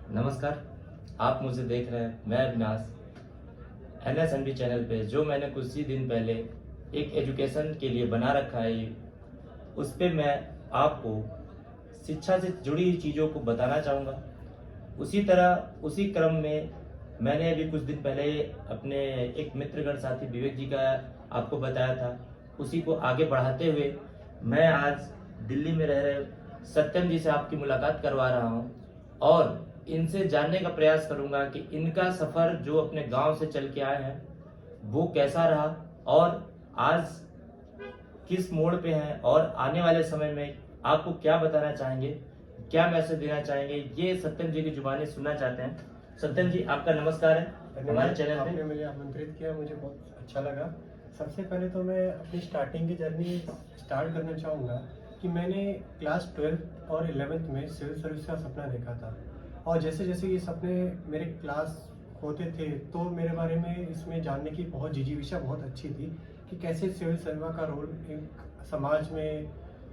नमस्कार। आप मुझे देख रहे हैं, मैं अविनाश NSNB चैनल पे, जो मैंने कुछ ही दिन पहले एक एजुकेशन के लिए बना रखा है। उस पे मैं आपको शिक्षा से जुड़ी चीज़ों को बताना चाहूँगा। उसी तरह उसी क्रम में मैंने अभी कुछ दिन पहले अपने एक मित्रगण साथी विवेक जी का आपको बताया था। उसी को आगे बढ़ाते हुए मैं आज दिल्ली में रह रहे सत्यम जी से आपकी मुलाकात करवा रहा हूँ और इनसे जानने का प्रयास करूंगा कि इनका सफ़र जो अपने गांव से चल के आए हैं वो कैसा रहा और आज किस मोड़ पे हैं और आने वाले समय में आपको क्या बताना चाहेंगे, क्या मैसेज देना चाहेंगे, ये सत्यम जी की जुबानी सुनना चाहते हैं। सत्यम जी, आपका नमस्कार है हमारे चैनल पे। आपने मुझे आमंत्रित किया, मुझे बहुत अच्छा लगा। सबसे पहले तो मैं अपनी स्टार्टिंग की जर्नी स्टार्ट करना चाहूँगा कि मैंने क्लास 12th और 11th में सिविल सर्विस का सपना देखा था, और जैसे जैसे ये सपने मेरे क्लास होते थे तो मेरे बारे में इसमें जानने की बहुत जिजीविषा बहुत अच्छी थी कि कैसे सिविल सेवा का रोल एक समाज में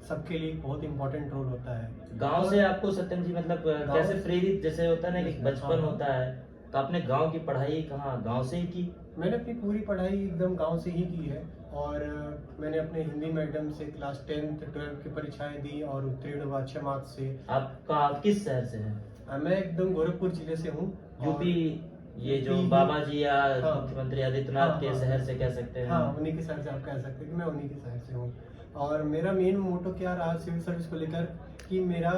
सबके लिए बहुत इम्पोर्टेंट रोल होता है। गांव से आपको सत्यम जी मतलब कैसे प्रेरित, जैसे होता है ना कि बचपन हाँ। होता है, तो आपने गांव की पढ़ाई कहाँ गांव से ही की? मैंने अपनी पूरी पढ़ाई एकदम गांव से ही की है, और मैंने अपने हिंदी मीडियम से क्लास 10th 12th की परीक्षाएं दी और उत्तीर्ण हुआ अच्छे मार्क्स से। आप किस शहर से हैं? मैं एकदम गोरखपुर जिले से हूँ। यूपी, ये जो यूपी बाबा जी या हाँ। मुख्यमंत्री आदित्यनाथ हाँ, के हाँ। शहर से कह सकते हैं। हाँ, उन्हीं के शहर से आप कह सकते हैं कि मैं उन्हीं के शहर से हूँ। और मेरा मेन मोटो क्या रहा सिविल सर्विस को लेकर कि मेरा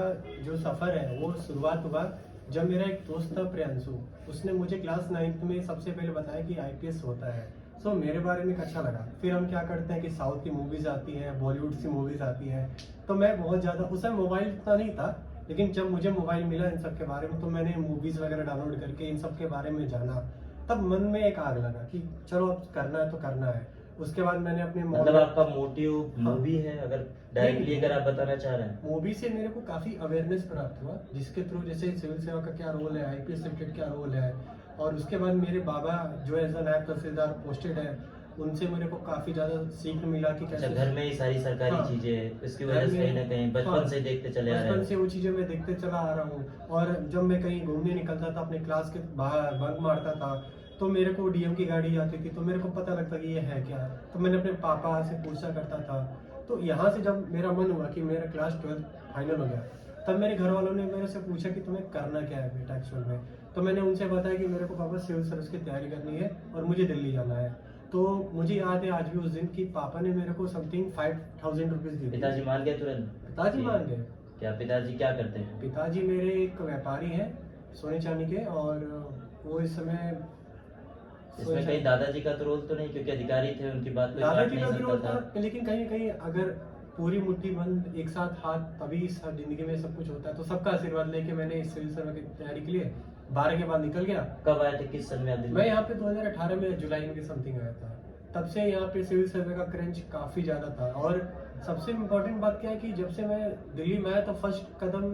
जो सफ़र है वो शुरुआत हुआ जब मेरा एक दोस्त था प्रियांशु। उसने मुझे क्लास 9th में सबसे पहले बताया कि IPS होता है। सो मेरे बारे में अच्छा लगा। फिर हम क्या करते हैं कि साउथ की मूवीज़ आती हैं, बॉलीवुड की मूवीज़ आती हैं, तो मैं बहुत ज़्यादा, उस समय मोबाइल इतना नहीं था, लेकिन जब मुझे मोबाइल मिला इन सब के बारे में तो मैंने मूवीज़ वगैरह डाउनलोड करके इन सब के बारे में जाना। तब मन में एक आग लगा कि चलो अब करना है तो करना है। उसके बाद मैंने अपने मतलब आपका मोटिव हाँ। मूवी है, अगर डायरेक्टली अगर आप बताना चाह रहे हैं? मूवी से मेरे को काफ़ी अवेयरनेस प्राप्त हुआ, जिसके थ्रू जैसे सिविल सेवा का क्या रोल है, IPS रिलेटेड क्या रोल है। और उसके बाद मेरे बाबा जो एज नायब तहसीलदार पोस्टेड है, उनसे मेरे को काफ़ी ज़्यादा सीख मिला कि अच्छा, कैसे घर में ही सारी सरकारी हाँ। चीजें, इसकी घर वजह से में कहीं ना कहीं बचपन हाँ, से देखते चले आ रहे बचपन हैं। से वो चीज़ें मैं देखते चला आ रहा हूँ। और जब मैं कहीं घूमने निकलता था अपने क्लास के बाहर बंक मारता था, तो मेरे को DM की गाड़ी आती थी तो मेरे को पता लगता कि ये है क्या। तो मैंने अपने पापा से पूछा करता था। तो यहाँ से जब मेरा मन हुआ कि मेरा क्लास 12th फाइनल हो गया, तब मेरे घर वालों ने मेरे से पूछा कि तुम्हें करना क्या है बेटा एक्चुअल में। तो मैंने उनसे बताया कि मेरे को पापा सिविल सर्विस की तैयारी करनी है और मुझे दिल्ली जाना है। तो मुझे याद है आज भी उस दिन कि पापा ने मेरे को समथिंग 5000 रुपीज़ दी थी। पिताजी मान गए तुरंत? पिताजी मान गए। क्या पिताजी क्या करते हैं? पिताजी मेरे एक व्यापारी हैं सोने चांदी के, और वो इस समय इसमें कहीं दादाजी का तो रोल तो नहीं, क्योंकि अधिकारी थे, उनकी बात कोई काट दादाजी नहीं का भी रोल सकता था, था। लेकिन कहीं ना कहीं अगर पूरी मुट्ठी बंद एक साथ हाथ, तभी सब जिंदगी में सब कुछ होता है। तो सबका आशीर्वाद लेके मैंने इस सिविल सर्विस की तैयारी के लिए 12 के बाद निकल गया। कब आए थे, किस सन में आप दिल्ली? मैं यहाँ पे 2018 में जुलाई में समथिंग आया था। तब से यहाँ पे सिविल सर्वे का क्रंच काफ़ी ज़्यादा था। और सबसे इम्पोर्टेंट बात क्या है कि जब से मैं दिल्ली में आया तो फर्स्ट कदम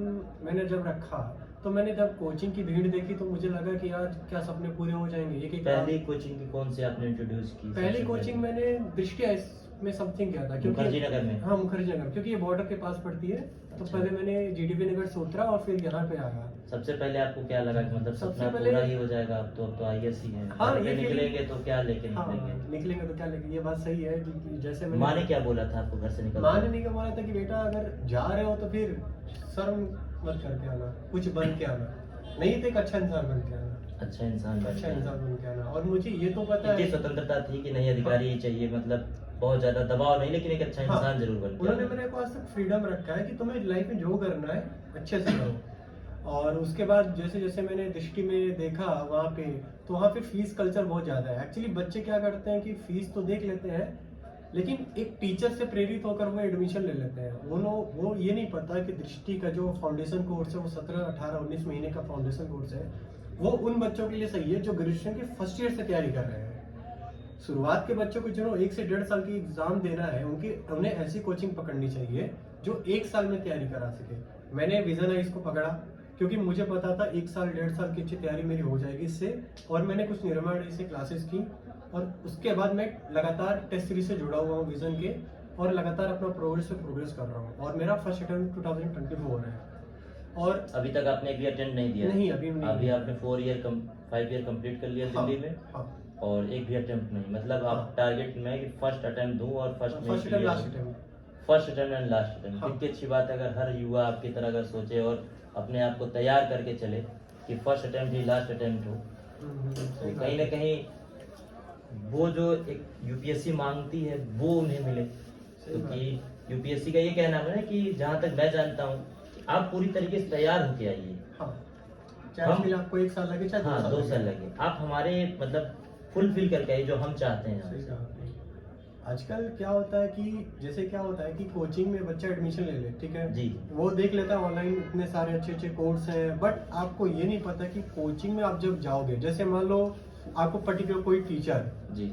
मैंने जब रखा, तो मैंने जब कोचिंग की भीड़ देखी तो मुझे लगा कि यार क्या सपने पूरे हो जाएंगे। एक एक पहली कोचिंग की कौन सी आपने इंट्रोड्यूस की? पहली कोचिंग मैंने दृष्टि में समथिंग किया था, क्योंकि मुखर्जी नगर में? हाँ, मुखर्जी नगर, क्योंकि ये बॉर्डर के पास पड़ती है। तो अच्छा। पहले मैंने GDP नगर से उतरा और फिर यहाँ पे आया। सबसे पहले आपको क्या लगा कि मतलब सबसे सपना पहले पूरा ही हो जाएगा, अब तो IAS ही है, हाँ, घर पे ये निकलेंगे तो क्या लेके हाँ, निकलेंगे? निकलेंगे तो क्या लेंगे, ये बात सही है कि जैसे माँ ने क्या बोला था आपको घर से निकल? माँ ने नहीं क्या बोला था कि बेटा अगर जा रहे हो तो फिर शर्म मत करके आना, कुछ बन के आना, नहीं तो एक अच्छा इंसान बन के आना। अच्छा इंसान बन अच्छा गया। इंसान बन के आना। और मुझे ये तो पता इतनी है स्वतंत्रता थी कि नहीं अधिकारी ही चाहिए, मतलब बहुत ज्यादा दबाव नहीं, लेकिन एक अच्छा हाँ, इंसान जरूर बन उन्होंने गया। मेरे को आज तक फ्रीडम रखा है कि तुम्हें लाइफ में जो करना है अच्छे से करो। और उसके बाद जैसे जैसे मैंने दृष्टि में देखा वहाँ पे, तो वहाँ पे फीस कल्चर बहुत ज़्यादा है। एक्चुअली बच्चे क्या करते हैं कि फीस तो देख लेते हैं, लेकिन एक टीचर से प्रेरित होकर वो एडमिशन ले लेते हैं। वो ये नहीं पता कि दृष्टि का जो फाउंडेशन कोर्स है वो 17, 18, 19 महीने का फाउंडेशन कोर्स है। वो उन बच्चों के लिए सही है जो ग्रेजुएशन के फर्स्ट ईयर से तैयारी कर रहे हैं। शुरुआत के बच्चों को जो 1 से 1.5 साल की एग्जाम देना है, उन्हें ऐसी कोचिंग पकड़नी चाहिए जो 1 साल में तैयारी करा सके। मैंने विजन आइज को पकड़ा क्योंकि मुझे पता था 1 साल 1.5 साल की अच्छी तैयारी मेरी हो जाएगी इससे। और मैंने कुछ निर्माण से क्लासेस की, और उसके बाद मैं लगातार टेस्ट सीरीज से जुड़ा हुआ हूँ विजन के, और लगातार अपना प्रोग्रेस कर रहा हूँ। और मेरा फर्स्ट अटेम्प्ट 2024 है। और अभी तक आपने एक भी अटेम्प्ट नहीं दिया? नहीं, अभी नहीं। अभी आपने 5 ईयर कंप्लीट कर लिया हाँ, दिल्ली में हाँ, और एक भी अटेम्प्ट नहीं, मतलब आप हाँ। टारगेट में कि फर्स्ट अटेम्प्ट दूं और फर्स्ट में first attempt, last attempt. First attempt and last attempt. हाँ। कितनी अच्छी बात है अगर हर युवा आपकी तरह अगर सोचे और अपने आप को तैयार करके चले कि फर्स्ट अटेम्प्ट ही लास्ट अटेम्प्ट हो। सही तो बात कहीं ना है। कहीं वो जो एक यूपीएससी मांगती है वो उन्हें मिले, सही बात क्योंकि यूपीएससी का ये कहना है ना कि जहाँ तक मैं जानता हूँ आप पूरी तरीके से तैयार होके आइए। हाँ, चाहे उसके लिए आपको 1 साल लगे, चाहे 2 हाँ, साल 2 साल लगे, आप हमारे मतलब फुलफिल करके आइए जो हम चाहते हैं सही आपसे। कहा आपने। आजकल क्या होता है कि जैसे क्या होता है कि कोचिंग में बच्चा एडमिशन ले ले, ठीक है, जी। वो देख लेता है ऑनलाइन इतने सारे अच्छे अच्छे कोर्स हैं, बट आपको ये नहीं पता कि कोचिंग में आप जब जाओगे, जैसे मान लो आपको पर्टिकुलर कोई टीचर जी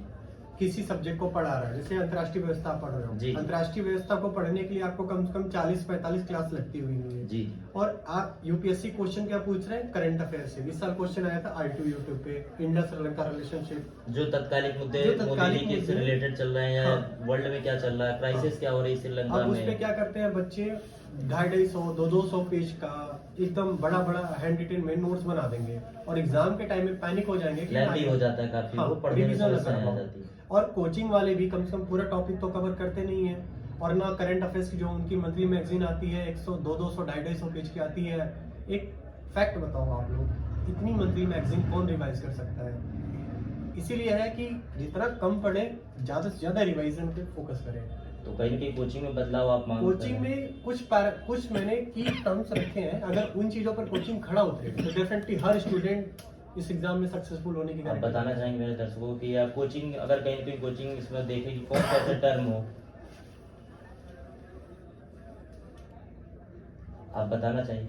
किसी सब्जेक्ट को पढ़ा रहा है, जैसे अंतर्राष्ट्रीय व्यवस्था आप पढ़ रहे जी। हो, अंतर्राष्ट्रीय व्यवस्था को पढ़ने के लिए आपको कम से कम 40-45 क्लास लगती हुई है। जी। और आप यूपीएससी क्वेश्चन क्या पूछ रहे हैं, करंट अफेयर से। इस साल क्वेश्चन आया था R2 यूट्यूब पे, इंडिया श्रीलंका रिलेशनशिप, जो तत्कालिक मुद्दे जो मोदी तत्कालिक जी के से मुद्दे- रिलेटेड चल रहे हैं या हाँ। वर्ल्ड में क्या चल रहा है, क्राइसिस हाँ। क्या हो रही है श्रीलंका अब उस पे में। क्या करते हैं बच्चे, 250-250 200 पेज का एकदम बड़ा बड़ा हैंड रिटन में नोट्स बना देंगे और एग्जाम के टाइम में पैनिक हो जाएंगे कि लेंथी ना- हो जाता है काफी, हाँ, वो पढ़ने में रिवीजन ना समस्या कर आ पाओ। जाती है। और कोचिंग वाले भी कम से कम पूरा टॉपिक तो कवर करते नहीं है, और ना करंट अफेयर्स की जो उनकी मंथली मैगजीन आती है 100 200 250 पेज की आती है। एक फैक्ट बताओ आप लोग, इतनी मंथली मैगजीन कौन रिवाइज कर सकता है? इसीलिए है कि जितना कम पढ़े, ज्यादा से ज्यादा रिवाइजन पे फोकस करें। तो कहीं ना कहीं कोचिंग में बदलाव आप मांगते कोचिंग हैं। में कुछ मैंने की टर्म्स रखे हैं, अगर उन चीजों पर कोचिंग खड़ा उतरे तो डेफिनेटली हर स्टूडेंट इस एग्जाम में सक्सेसफुल होने की आप गारंटी। बताना चाहेंगे मेरे दर्शकों को कि आप कोचिंग अगर कहीं ना कहीं कोचिंग इसमें देखें कि कौन सा ऐसा टर्म हो, आप बताना चाहिए।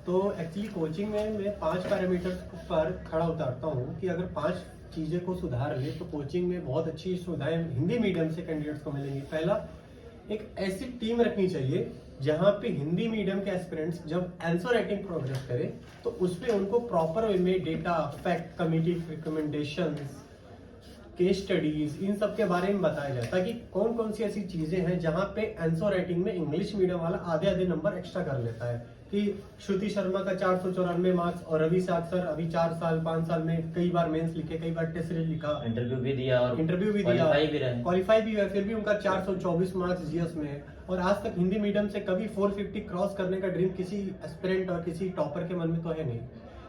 तो एक्चुअली कोचिंग में मैं 5 पैरामीटर्स पर खड़ा उतारता हूँ कि अगर 5 चीजें को सुधार ले तो कोचिंग में बहुत अच्छी सुविधाएं हिंदी मीडियम से कैंडिडेट्स को मिलेंगी। पहला, एक ऐसी टीम रखनी चाहिए जहाँ पे हिंदी मीडियम के एस्पिरेंट्स जब आंसर राइटिंग प्रोग्रेस करें तो उसमें उनको प्रॉपर वे में data, fact, committee recommendations, case studies, इन सब के बारे में बताया जाए, ताकि कौन कौन सी ऐसी चीजें हैं जहाँ पे आंसर राइटिंग में इंग्लिश मीडियम वाला आधे नंबर एक्स्ट्रा कर लेता है। कि श्रुति शर्मा का 494 मार्क्स और रवि साक्षर अभी 4 साल 5 साल में कई बार मेंस लिखे, कई बार टेस्ट सीरीज लिखा, इंटरव्यू भी दिया और इंटरव्यू भी दिया, क्वालिफाई भी रहे। क्वालिफाई भी हुआ, फिर भी उनका 424 मार्क्स जीएस में है। और आज तक हिंदी मीडियम से कभी 450 क्रॉस करने का ड्रीम किसी एस्पिरेंट और किसी टॉपर के मन में तो है नहीं।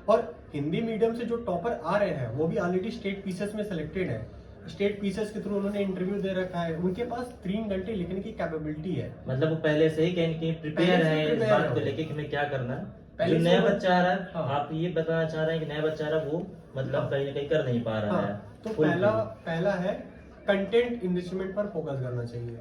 और हिंदी मीडियम से जो टॉपर आ रहे हैं वो भी ऑलरेडी स्टेट पीसेस में सिलेक्टेड है, स्टेट पीसेस के थ्रू उन्होंने इंटरव्यू दे रखा है, उनके पास 3 घंटे लिखने की कैपेबिलिटी है। मतलब वो पहले से ही कहीं ना कहीं प्रिपेयर पहले से है इस prepare बात है को वो। लेके कि मैं क्या करना है। पहले जो से नया वो- बच्चा आ रहा है, हाँ। आप ये बताना चाह रहे हैं कि नया बच्चा आ रहा है वो मतलब हाँ। कहीं ना कहीं कर नहीं पा रहा है। हाँ, तो Full पहला है कंटेंट इनरिचमेंट पर फोकस करना चाहिए।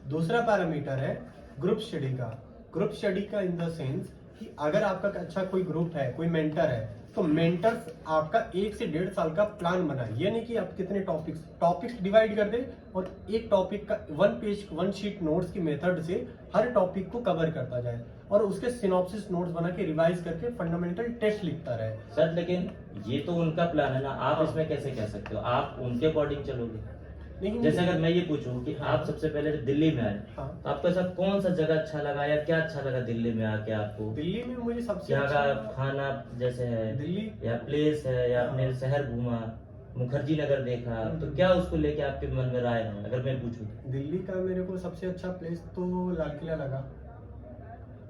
दूसरा पैरामीटर है ग्रुप स्टडी का। ग्रुप स्टडी का इन द सेंस कि अगर आपका अच्छा कोई ग्रुप है, कोई मेंटर है, तो मेंटर्स आपका 1 से 1.5 साल का प्लान बनाए। ये नहीं कि आप कितने टॉपिक्स डिवाइड कर दे और एक टॉपिक का 1 पेज 1 शीट नोट्स की मेथड से हर टॉपिक को कवर करता जाए और उसके सिनॉप्सिस नोट्स बना के रिवाइज करके फंडामेंटल टेस्ट लिखता रहे। सर लेकिन ये तो उनका प्लान है ना, आप हाँ। इसमें कैसे कह सकते हो? आप उनके अकॉर्डिंग चलोगे। नहीं, जैसे अगर मैं ये पूछूं कि हाँ। आप सबसे पहले दिल्ली में आए, हाँ, तो आपको ऐसा कौन सा जगह अच्छा लगा या क्या अच्छा लगा दिल्ली में आके आपको? दिल्ली में मुझे सबसे यहाँ का अच्छा खाना जैसे है दिल्ली या प्लेस है या हाँ। आपने शहर घूमा, मुखर्जी नगर देखा, तो क्या उसको लेके आपके मन में राय है अगर मैं पूछूं? दिल्ली का मेरे को सबसे अच्छा प्लेस तो लाल किला लगा।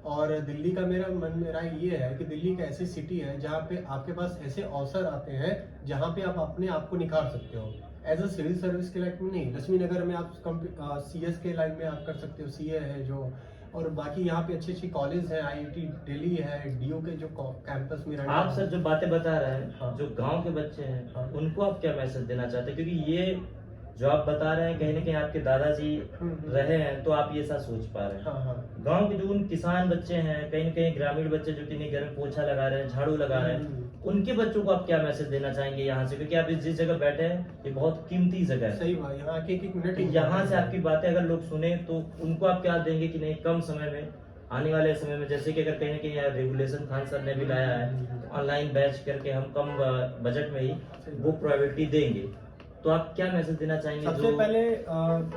और दिल्ली का मेरा मन में राय ये है कि दिल्ली एक ऐसी सिटी है जहाँ पे आपके पास ऐसे अवसर आते हैं जहाँ पे आप अपने आप को निखार सकते हो। एज अ सिविल सर्विस के लाइन में नहीं, लक्ष्मी नगर में आप CS के लाइन में आप कर सकते हो, CA है जो, और बाकी यहाँ पे अच्छी अच्छी कॉलेज है, IIT दिल्ली है, DU के जो कैंपस में आप सर जो बातें बता रहे हैं, हाँ। जो गांव के बच्चे हैं, हाँ। उनको आप क्या मैसेज देना चाहते हैं? क्योंकि ये जो आप बता रहे हैं कहीं ना कहीं आपके दादाजी रहे हैं तो आप ये सब सोच पा रहे हैं। हाँ हाँ गांव के जो उन किसान बच्चे हैं, कहीं ना कहीं ग्रामीण बच्चे जो कि नहीं घर में पोछा लगा रहे हैं, झाड़ू लगा रहे हैं, उनके बच्चों को आप क्या मैसेज देना चाहेंगे यहाँ से? क्योंकि आप जिस जगह बैठे हैं ये बहुत कीमती जगह है। सही बात, यहाँ के एक मिनट तो यहाँ से आपकी बातें अगर लोग सुने तो उनको आप क्या देंगे कि नहीं कम समय में, आने वाले समय में, जैसे कि अगर कहीं ना कहीं यार रेगुलेशन खान सर ने भी लाया है, ऑनलाइन बैच करके हम कम बजट में ही वो प्रायोरिटी देंगे, तो आप क्या मैसेज देना चाहेंगे? सबसे पहले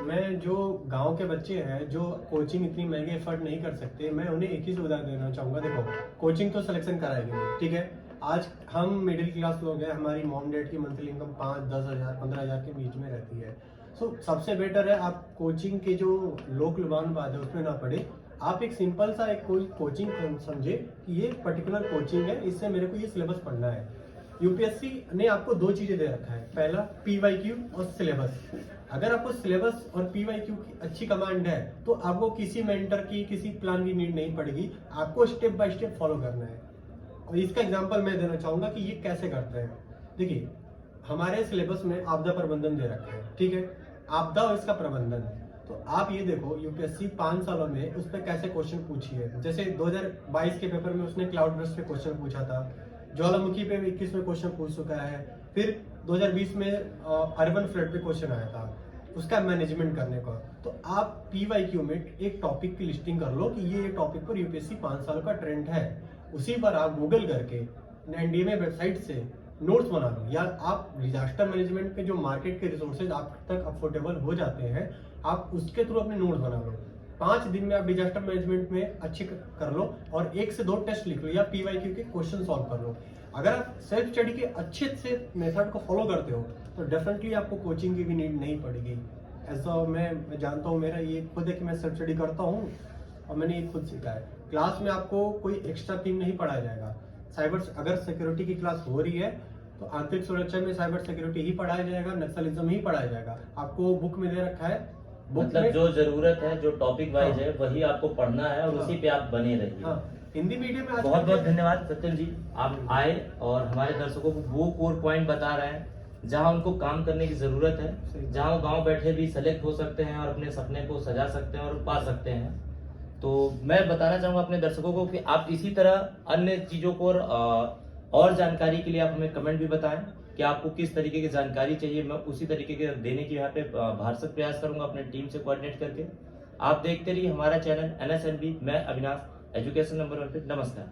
मैं जो गांव के बच्चे हैं जो कोचिंग इतनी महंगी एफर्ट नहीं कर सकते, मैं उन्हें एक ही सुविधा देना चाहूंगा। देखो, कोचिंग तो सिलेक्शन कराएगी नहीं, ठीक है। आज हम मिडिल क्लास लोग हैं, हमारी मॉम डैड की मंथली इनकम 5-10 हज़ार 15 हज़ार के बीच में रहती है। सो सबसे बेटर है आप कोचिंग के जो लोक लुभान बात है उसमें ना पड़े। आप एक सिंपल सा एक कोई कोचिंग समझे कि ये पर्टिकुलर कोचिंग है, इससे मेरे को ये सिलेबस पढ़ना है। यूपीएससी ने आपको दो चीजें दे रखा है, पहला पीवाईक्यू और सिलेबस। अगर आपको सिलेबस और पीवाईक्यू की अच्छी कमांड है तो आपको किसी मेंटर की किसी प्लान की नीड नहीं पड़ेगी, आपको स्टेप बाय स्टेप फॉलो करना है। और इसका एग्जांपल मैं देना चाहूंगा कि ये कैसे करते हैं। देखिए, हमारे सिलेबस में आपदा प्रबंधन दे रखा है, ठीक है, आपदा और इसका प्रबंधन। तो आप ये देखो यूपीएससी 5 सालों में उस पर कैसे क्वेश्चन पूछी है। जैसे 2022 के पेपर में उसने क्लाउड बर्स्ट पे क्वेश्चन पूछा था, ज्वालामुखी पे 21 में क्वेश्चन पूछ चुका है, फिर 2020 में अर्बन फ्लड पे क्वेश्चन आया था उसका मैनेजमेंट करने का। तो आप पीवाईक्यू में एक टॉपिक की लिस्टिंग कर लो कि ये टॉपिक पर यूपीएससी 5 साल का ट्रेंड है, उसी पर आप गूगल करके एनडीएमए वेबसाइट से नोट्स बना लो, या आप डिजास्टर मैनेजमेंट के जो मार्केट के रिसोर्सेज आप तक अफोर्डेबल हो जाते हैं आप उसके थ्रू अपने नोट्स बना लो। 5 दिन में आप डिजास्टर मैनेजमेंट में अच्छे कर लो और 1 से 2 टेस्ट लिख लो या पीवाईक्यू के क्वेश्चन सॉल्व कर लो। अगर आप सेल्फ स्टडी के अच्छे से मेथड को फॉलो करते हो तो डेफिनेटली आपको कोचिंग की भी नीड नहीं पड़ेगी। ऐसा मैं जानता हूँ, मेरा ये खुद है कि मैं सेल्फ स्टडी करता हूँ और मैंने ये खुद सीखा है। क्लास में आपको कोई एक्स्ट्रा थीम नहीं पढ़ाया जाएगा। साइबर अगर सिक्योरिटी की क्लास हो रही है तो आंतरिक सुरक्षा में साइबर सिक्योरिटी ही पढ़ाया जाएगा, नक्सलिज्म ही पढ़ाया जाएगा। आपको बुक में दे रखा है, मतलब जो जरूरत है, जो टॉपिक वाइज है वही आपको पढ़ना है और हाँ, उसी पे आप बने रहिए। हाँ, हिंदी मीडियम में बहुत बहुत धन्यवाद सत्यम जी, आप आए और हमारे दर्शकों को वो कोर पॉइंट बता रहे हैं जहां उनको काम करने की जरूरत है, जहां वो गांव बैठे भी सेलेक्ट हो सकते हैं और अपने सपने को सजा सकते हैं और पा सकते हैं। तो मैं बताना चाहूंगा अपने दर्शकों को कि आप इसी तरह अन्य चीजों को और जानकारी के लिए आप हमें कमेंट भी बताएं कि आपको किस तरीके की जानकारी चाहिए, मैं उसी तरीके के देने की यहाँ पे भरसक प्रयास करूंगा अपने टीम से कोऑर्डिनेट करके। आप देखते रहिए हमारा चैनल NSNB, मैं अविनाश, एजुकेशन नंबर 1 पे। नमस्कार।